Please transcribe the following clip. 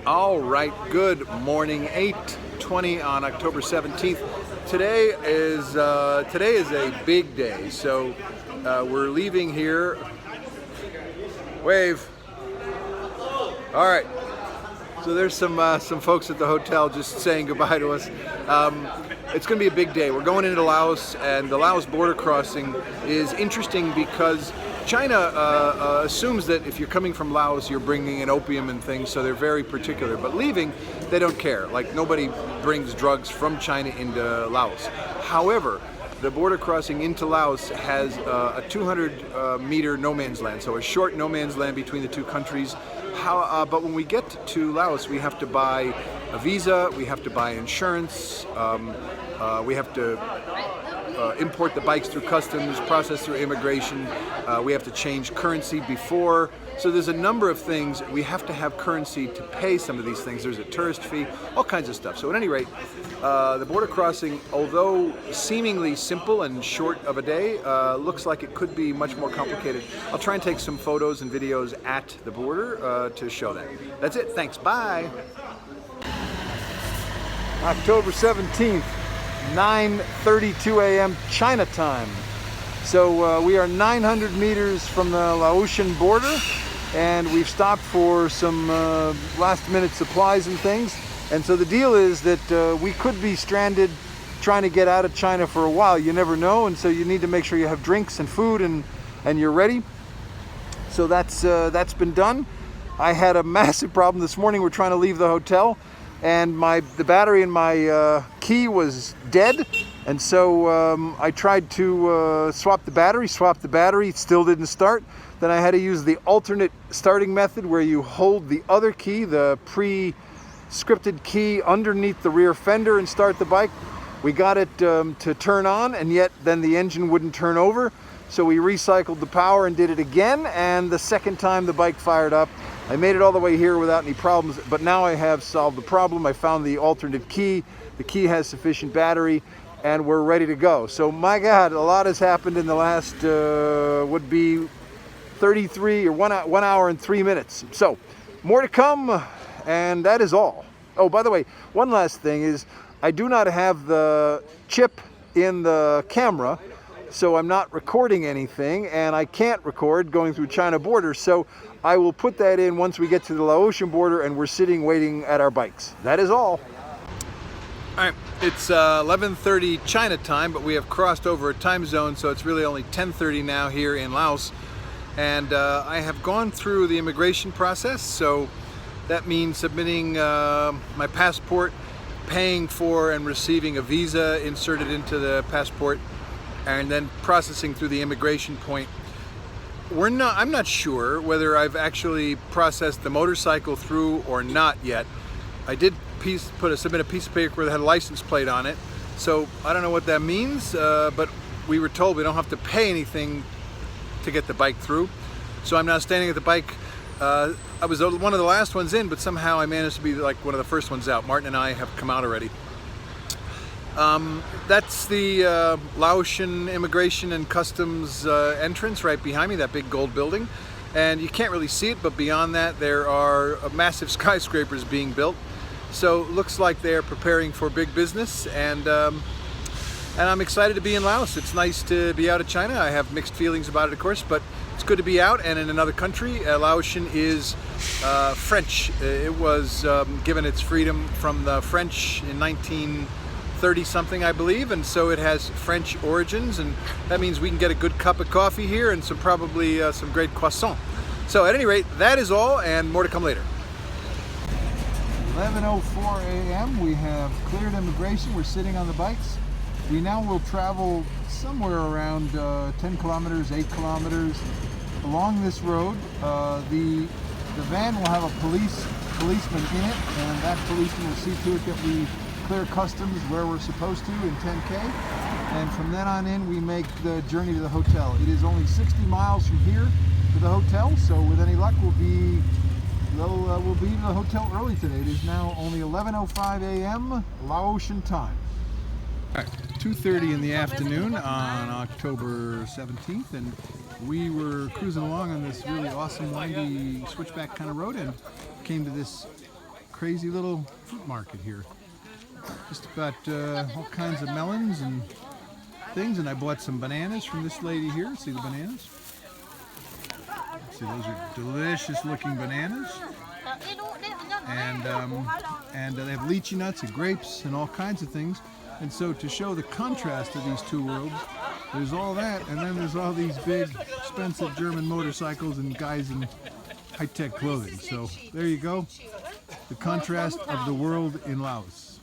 All right, good morning, 8:20 on October 17th. Today is a big day, so we're leaving here. Wave. All right, so there's some folks at the hotel just saying goodbye to us. It's going to be a big day. We're going into Laos, and the Laos border crossing is interesting because China assumes that if you're coming from Laos, you're bringing in opium and things, so they're very particular. But leaving, they don't care. Like, nobody brings drugs from China into Laos. However, the border crossing into Laos has a 200-meter no man's land, so a short no man's land between the two countries. But when we get to Laos, we have to buy a visa, we have to buy insurance, we have to import the bikes through customs, process through immigration, we have to change currency before. So there's a number of things. We have to have currency to pay some of these things. There's a tourist fee, all kinds of stuff. So at any rate, the border crossing, although seemingly simple and short of a day, looks like it could be much more complicated. I'll try and take some photos and videos at the border to show that. That's it. Thanks. Bye. October 17th. 9:32 a.m. China time. So we are 900 meters from the Laotian border, and we've stopped for some last minute supplies and things. And so the deal is that we could be stranded trying to get out of China for a while. You never know, and so you need to make sure you have drinks and food and you're ready. So that's been done. I had a massive problem this morning. We're trying to leave the hotel, and the battery in my key was dead, and so I tried to swap the battery, it still didn't start. Then I had to use the alternate starting method where you hold the other key, the pre-scripted key, underneath the rear fender and start the bike. We got it to turn on, and yet then the engine wouldn't turn over. So we recycled the power and did it again, and the second time the bike fired up. I made it all the way here without any problems, but now I have solved the problem. I found the alternate key. The key has sufficient battery, and we're ready to go. So my God, a lot has happened in the last, would be 33 or 1 hour and 3 minutes. So more to come, and that is all. Oh, by the way, one last thing is I do not have the chip in the camera, so I'm not recording anything, and I can't record going through China border. So I will put that in once we get to the Laotian border and we're sitting waiting at our bikes. That is all. All right, it's 11:30 China time, but we have crossed over a time zone, so it's really only 10:30 now here in Laos. And I have gone through the immigration process, so that means submitting my passport, paying for and receiving a visa inserted into the passport, and then processing through the immigration point. I'm not sure whether I've actually processed the motorcycle through or not yet. I did submit a piece of paper that had a license plate on it, so I don't know what that means, but we were told we don't have to pay anything to get the bike through. So I'm now standing at the bike. I was one of the last ones in, but somehow I managed to be like one of the first ones out. Martin and I have come out already. That's the Laotian Immigration and Customs entrance right behind me, that big gold building. And you can't really see it, but beyond that there are massive skyscrapers being built. So it looks like they're preparing for big business, and I'm excited to be in Laos. It's nice to be out of China. I have mixed feelings about it, of course, but it's good to be out and in another country. Laotian is French. It was given its freedom from the French in 1930-something, I believe, and so it has French origins, and that means we can get a good cup of coffee here and probably some great croissant. So at any rate, that is all, and more to come later. 11:04 a.m. We have cleared immigration. We're sitting on the bikes. We now will travel somewhere around 10 kilometers, 8 kilometers along this road. The van will have a policeman in it, and that policeman will see to it that we clear customs where we're supposed to in 10K, and from then on in we make the journey to the hotel. It is only 60 miles from here to the hotel, so with any luck we'll be to the hotel early today. It is now only 11:05 a.m. Laotian time. All right, 2:30 in the afternoon on October 17th, and we were cruising along on this really awesome windy switchback kind of road and came to this crazy little fruit market here. Just about all kinds of melons and things, and I bought some bananas from this lady here. See the bananas? See, those are delicious looking bananas. And they have lychee nuts and grapes and all kinds of things. And so to show the contrast of these two worlds, there's all that, and then there's all these big, expensive German motorcycles and guys in high-tech clothing. So there you go, the contrast of the world in Laos.